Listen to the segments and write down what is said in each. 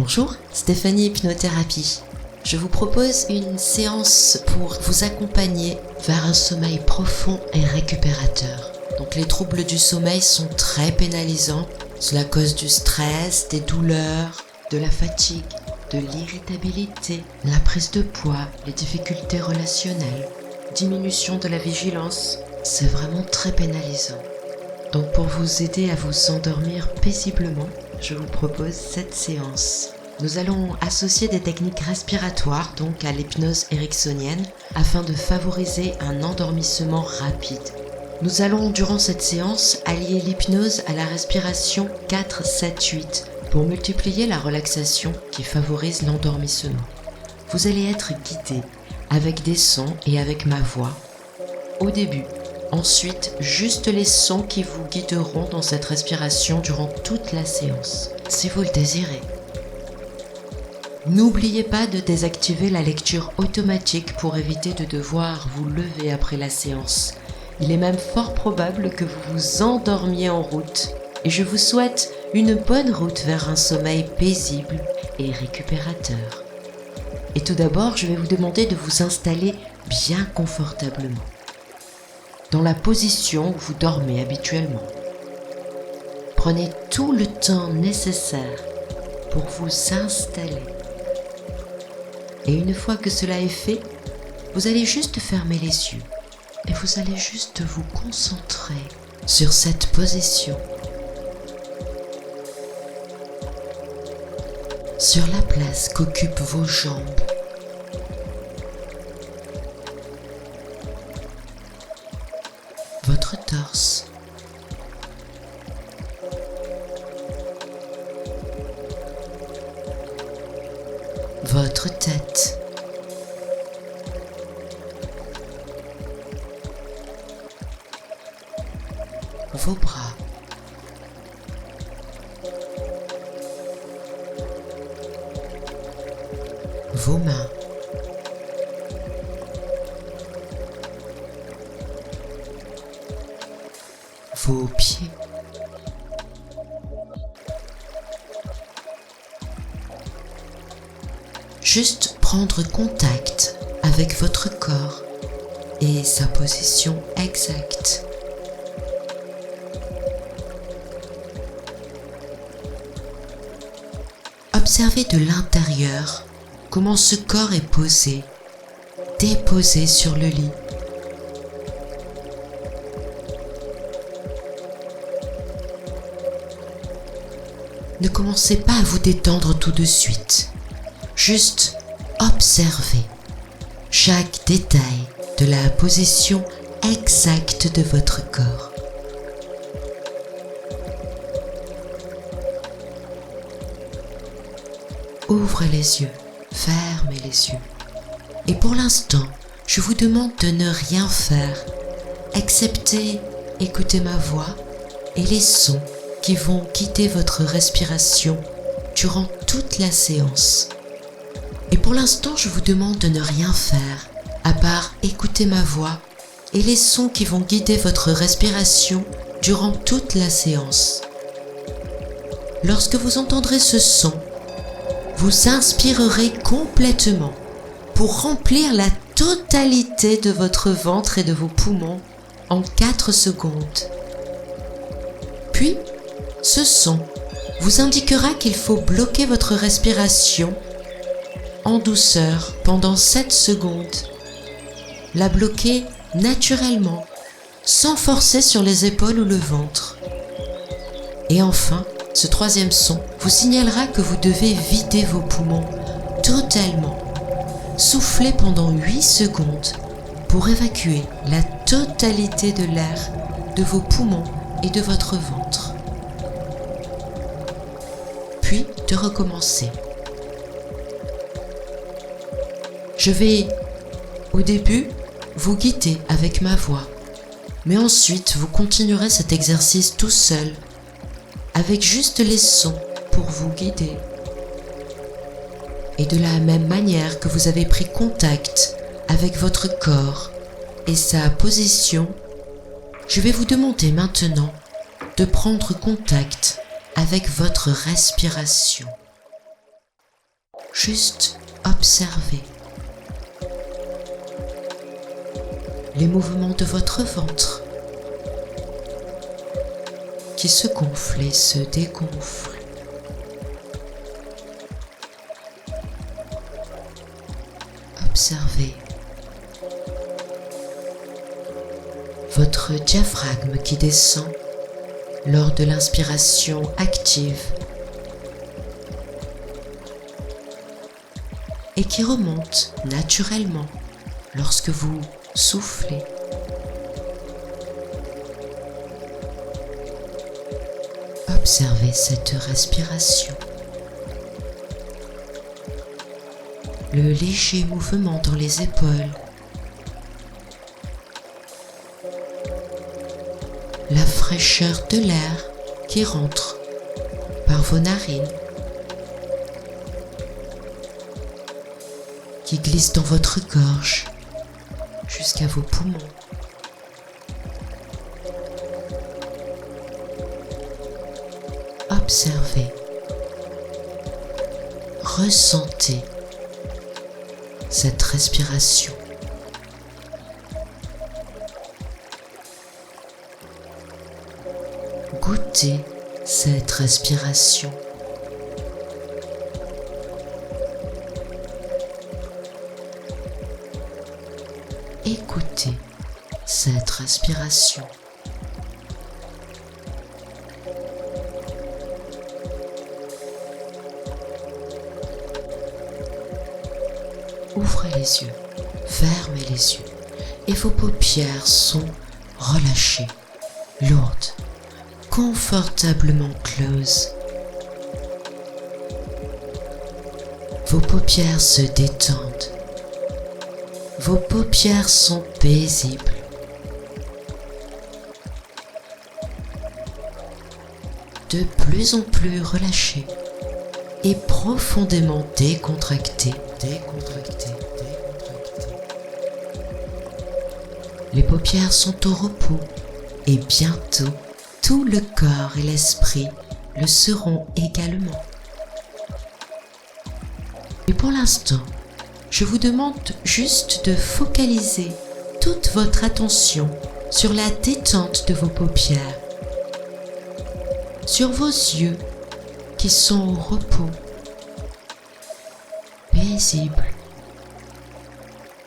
Bonjour, Stéphanie Hypnothérapie. Je vous propose une séance pour vous accompagner vers un sommeil profond et récupérateur. Donc les troubles du sommeil sont très pénalisants. Cela cause du stress, des douleurs, de la fatigue, de l'irritabilité, la prise de poids, les difficultés relationnelles, diminution de la vigilance. C'est vraiment très pénalisant. Donc pour vous aider à vous endormir paisiblement, je vous propose cette séance. Nous allons associer des techniques respiratoires donc à l'hypnose ericksonienne afin de favoriser un endormissement rapide. Nous allons durant cette séance allier l'hypnose à la respiration 4-7-8 pour multiplier la relaxation qui favorise l'endormissement. Vous allez être guidé avec des sons et avec ma voix au début. Ensuite, juste les sons qui vous guideront dans cette respiration durant toute la séance, si vous le désirez. N'oubliez pas de désactiver la lecture automatique pour éviter de devoir vous lever après la séance. Il est même fort probable que vous vous endormiez en route. Et je vous souhaite une bonne route vers un sommeil paisible et récupérateur. Et tout d'abord, je vais vous demander de vous installer bien confortablement, dans la position où vous dormez habituellement. Prenez tout le temps nécessaire pour vous installer. Et une fois que cela est fait, vous allez juste fermer les yeux et vous allez juste vous concentrer sur cette position, sur la place qu'occupent vos jambes, votre torse, votre tête, vos bras, vos mains, vos pieds, juste prendre contact avec votre corps et sa position exacte. Observez de l'intérieur comment ce corps est posé, déposé sur le lit. Ne commencez pas à vous détendre tout de suite. Juste observez chaque détail de la position exacte de votre corps. Ouvrez les yeux, fermez les yeux. Et pour l'instant, je vous demande de ne rien faire, excepté écouter ma voix et les sons qui vont guider votre respiration durant toute la séance. Et pour l'instant, je vous demande de ne rien faire, à part écouter ma voix et les sons qui vont guider votre respiration durant toute la séance. Lorsque vous entendrez ce son, vous inspirerez complètement pour remplir la totalité de votre ventre et de vos poumons en 4 secondes. Puis, ce son vous indiquera qu'il faut bloquer votre respiration en douceur pendant 7 secondes. La bloquer naturellement, sans forcer sur les épaules ou le ventre. Et enfin, ce 3e son vous signalera que vous devez vider vos poumons totalement. Soufflez pendant 8 secondes pour évacuer la totalité de l'air de vos poumons et de votre ventre. Puis de recommencer. Je vais, au début, vous guider avec ma voix, mais ensuite vous continuerez cet exercice tout seul, avec juste les sons pour vous guider. Et de la même manière que vous avez pris contact avec votre corps et sa position, je vais vous demander maintenant de prendre contact avec votre respiration. Juste observez les mouvements de votre ventre qui se gonfle et se dégonfle. Observez votre diaphragme qui descend lors de l'inspiration active et qui remonte naturellement lorsque vous soufflez. Observez cette respiration. Le léger mouvement dans les épaules. La fraîcheur de l'air qui rentre par vos narines, qui glisse dans votre gorge jusqu'à vos poumons. Observez, ressentez cette respiration. Goûtez cette respiration. Écoutez cette respiration. Ouvrez les yeux, fermez les yeux et vos paupières sont relâchées, lourdes, confortablement closes. Vos paupières se détendent. Vos paupières sont paisibles. De plus en plus relâchées et profondément décontractées. Les paupières sont au repos et bientôt tout le corps et l'esprit le seront également. Et pour l'instant, je vous demande juste de focaliser toute votre attention sur la détente de vos paupières, sur vos yeux qui sont au repos, paisibles,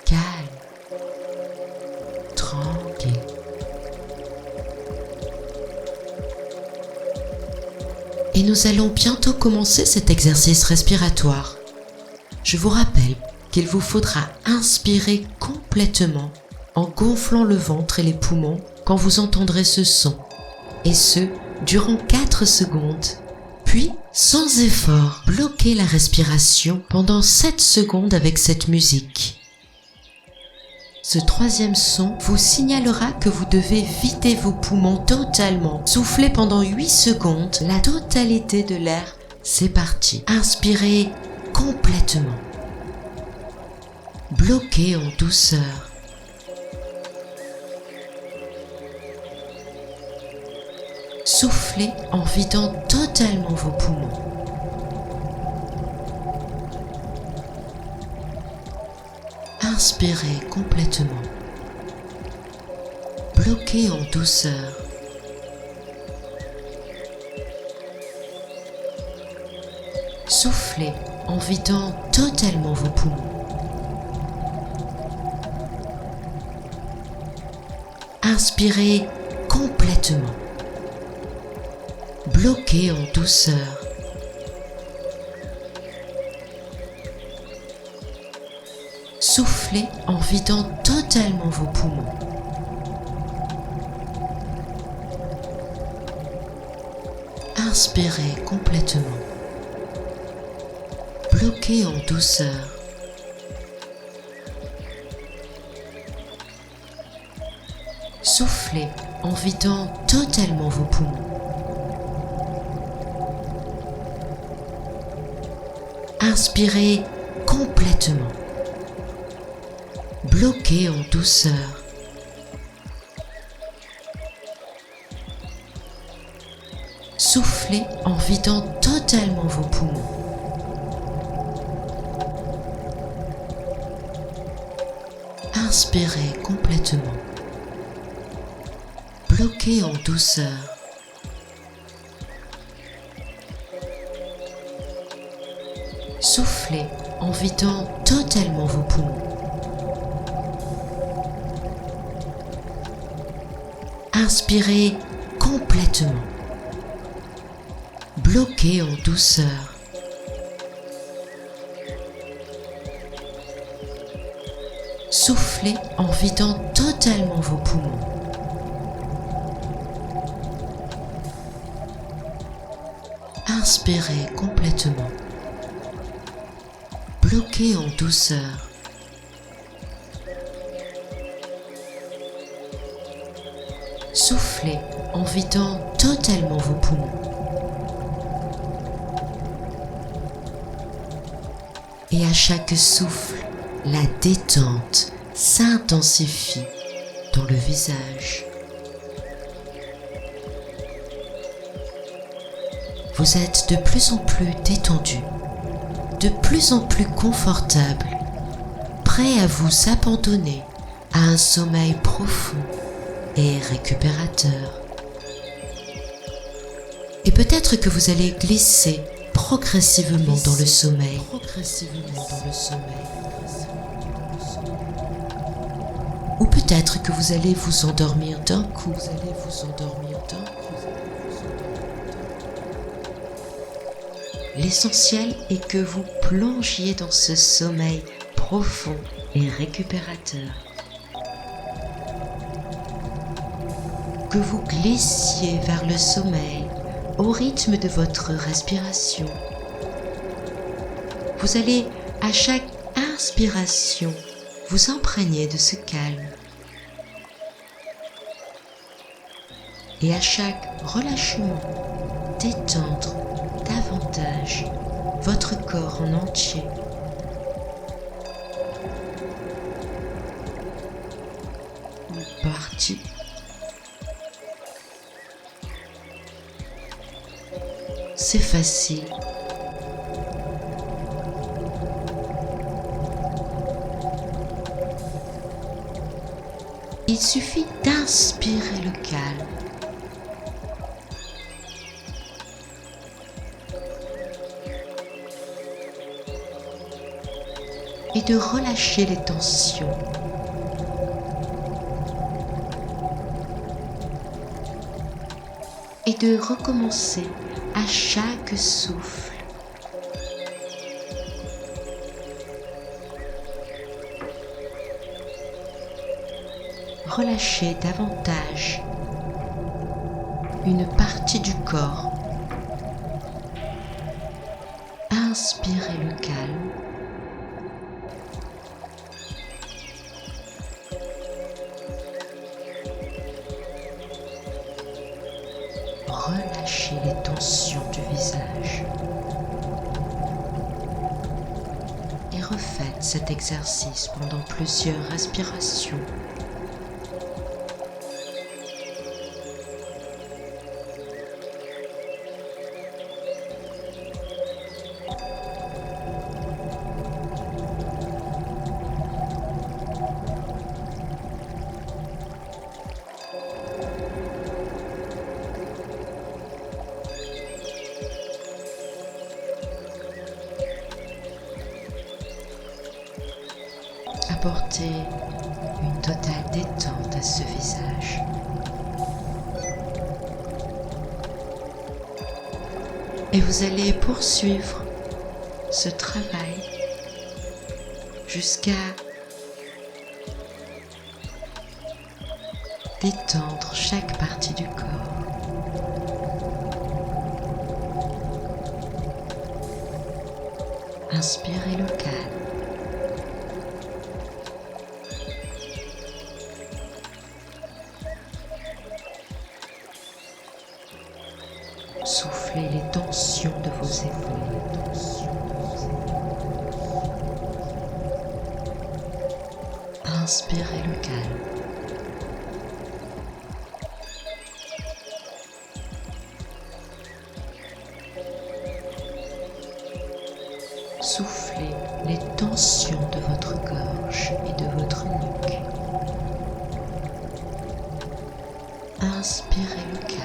calmes, tranquilles. Et nous allons bientôt commencer cet exercice respiratoire. Je vous rappelle qu'il vous faudra inspirer complètement en gonflant le ventre et les poumons quand vous entendrez ce son, et ce, durant 4 secondes, puis, sans effort, bloquez la respiration pendant 7 secondes avec cette musique. Ce 3e son vous signalera que vous devez vider vos poumons totalement. Soufflez pendant 8 secondes la totalité de l'air. C'est parti. Inspirez complètement. Bloquez en douceur. Soufflez en vidant totalement vos poumons. Inspirez complètement. Bloquez en douceur. Soufflez en vidant totalement vos poumons. Inspirez complètement. Bloquez en douceur. Soufflez en vidant totalement vos poumons. Inspirez complètement. Bloquez en douceur. Soufflez en vidant totalement vos poumons. Inspirez complètement. Bloquez en douceur. Soufflez en vidant totalement vos poumons. Inspirez complètement. Bloquez en douceur. Soufflez en vidant totalement vos poumons. Inspirez complètement. Bloquez en douceur. Soufflez en vidant totalement vos poumons. Inspirez complètement. Bloquez en douceur. Soufflez en vidant totalement vos poumons. Et à chaque souffle, la détente s'intensifie dans le visage. Vous êtes de plus en plus détendu, de plus en plus confortable, prêt à vous abandonner à un sommeil profond et récupérateur. Et peut-être que vous allez glisser progressivement dans le sommeil. Ou peut-être que vous allez vous endormir d'un coup. L'essentiel est que vous plongiez dans ce sommeil profond et récupérateur. Que vous glissiez vers le sommeil au rythme de votre respiration. Vous allez, à chaque inspiration, vous imprégner de ce calme. Et à chaque relâchement, détendre davantage votre corps en entier. Parti. C'est facile. Il suffit d'inspirer le calme. Et de relâcher les tensions. Et de recommencer à chaque souffle. Relâchez davantage une partie du corps. Inspirez le calme. Relâchez les tensions du visage. Et refaites cet exercice pendant plusieurs respirations. Apportez une totale détente à ce visage. Et vous allez poursuivre ce travail jusqu'à détendre chaque partie du corps. Inspirez le calme. Soufflez les tensions de vos épaules. Inspirez le calme. Soufflez les tensions de votre gorge et de votre nuque. Inspirez le calme.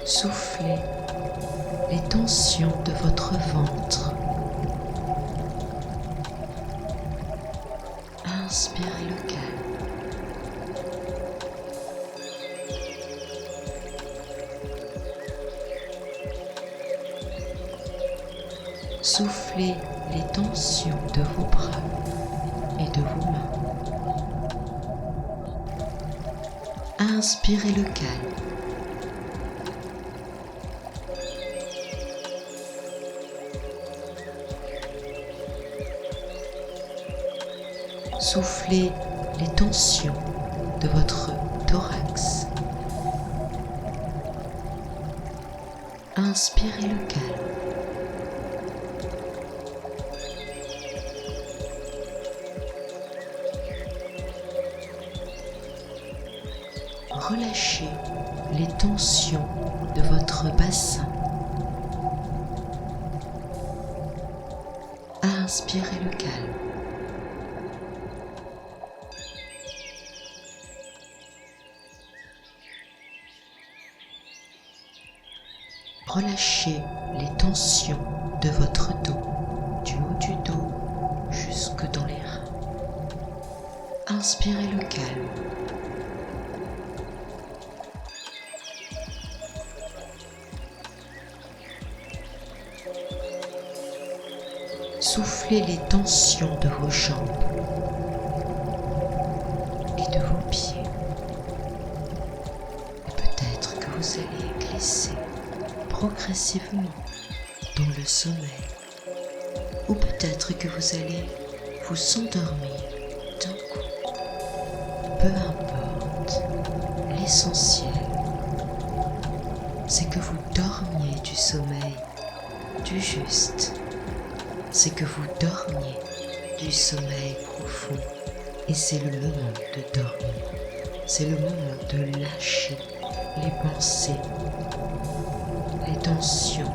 Soufflez les tensions de votre ventre. Inspirez le calme. Soufflez les tensions de vos bras et de vos mains. Inspirez le calme. Soufflez les tensions de votre thorax. Inspirez le calme. Relâchez les tensions de votre bassin. Inspirez le calme. Relâchez les tensions de votre dos, du haut du dos jusque dans les reins. Inspirez le calme. Soufflez les tensions de vos jambes et de vos pieds. Et peut-être que vous allez glisser progressivement dans le sommeil, ou peut-être que vous allez vous endormir d'un coup. Peu importe, l'essentiel, c'est que vous dormiez du sommeil du juste, c'est que vous dormiez du sommeil profond, et c'est le moment de dormir, c'est le moment de lâcher les pensées, les tensions,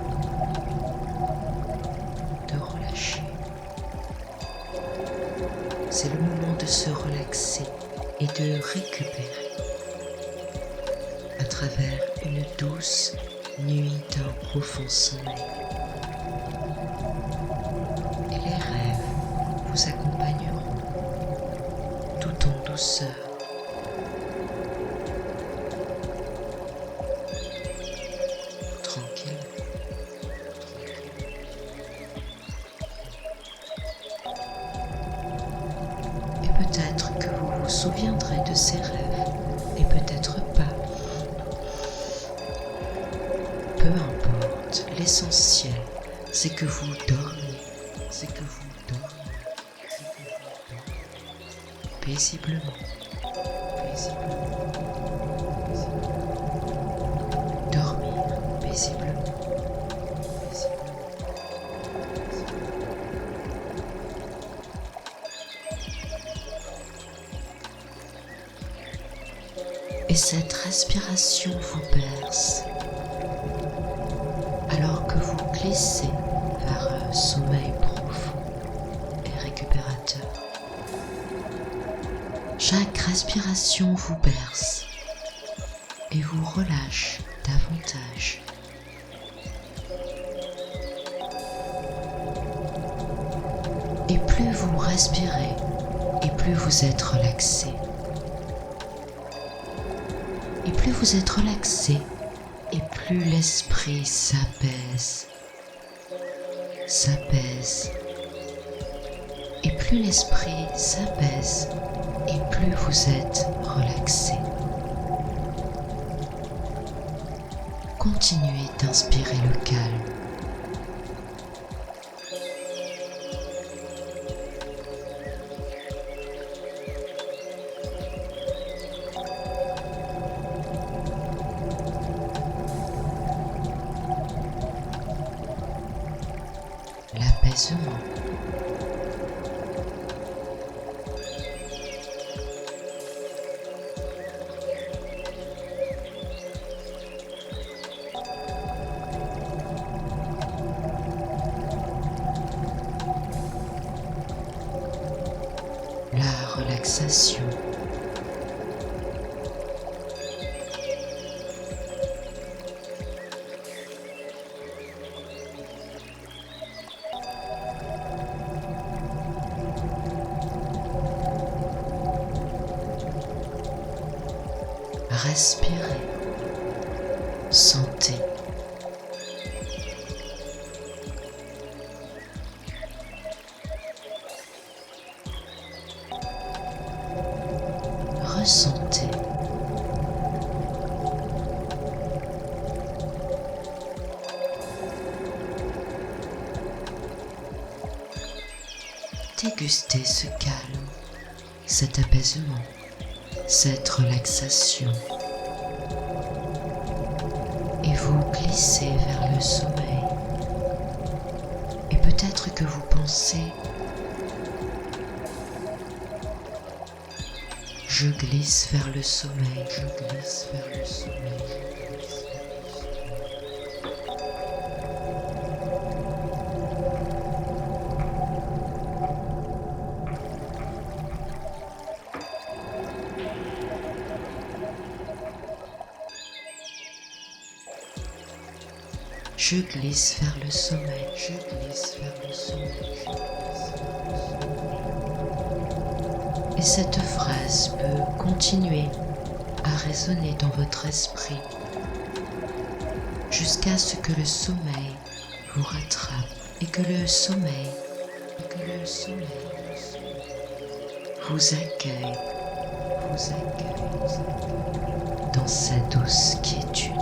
de relâcher. C'est le moment de se relaxer et de récupérer à travers une douce nuit d'un profond sommeil. Et les rêves vous accompagneront tout en douceur. Tranquille. Et peut-être que vous vous souviendrez de ces rêves, et peut-être pas. Peu importe, l'essentiel, c'est que vous dormiez, c'est que vous dormiez, c'est que vous dormiez paisiblement, paisiblement, paisiblement. Dormir paisiblement, paisiblement. Et cette respiration vous berce alors que vous glissez vers un sommeil profond et récupérateur. Chaque respiration vous berce et vous relâche davantage. Et plus vous respirez, et plus vous êtes relaxé. Et plus vous êtes relaxé, et plus l'esprit s'apaise, s'apaise. Et plus l'esprit s'apaise, et plus vous êtes relaxé. Continuez d'inspirer le calme. L'apaisement. relaxation. Respirez, sentez. Ressentez. Dégustez ce calme, cet apaisement, cette relaxation. Et vous glissez vers le sommeil. Et peut-être que vous pensez: je glisse vers le sommeil, je glisse vers le sommeil. Je glisse vers le sommeil, je glisse vers le sommeil. Et cette phrase peut continuer à résonner dans votre esprit jusqu'à ce que le sommeil vous rattrape et que le sommeil vous accueille dans sa douce quiétude.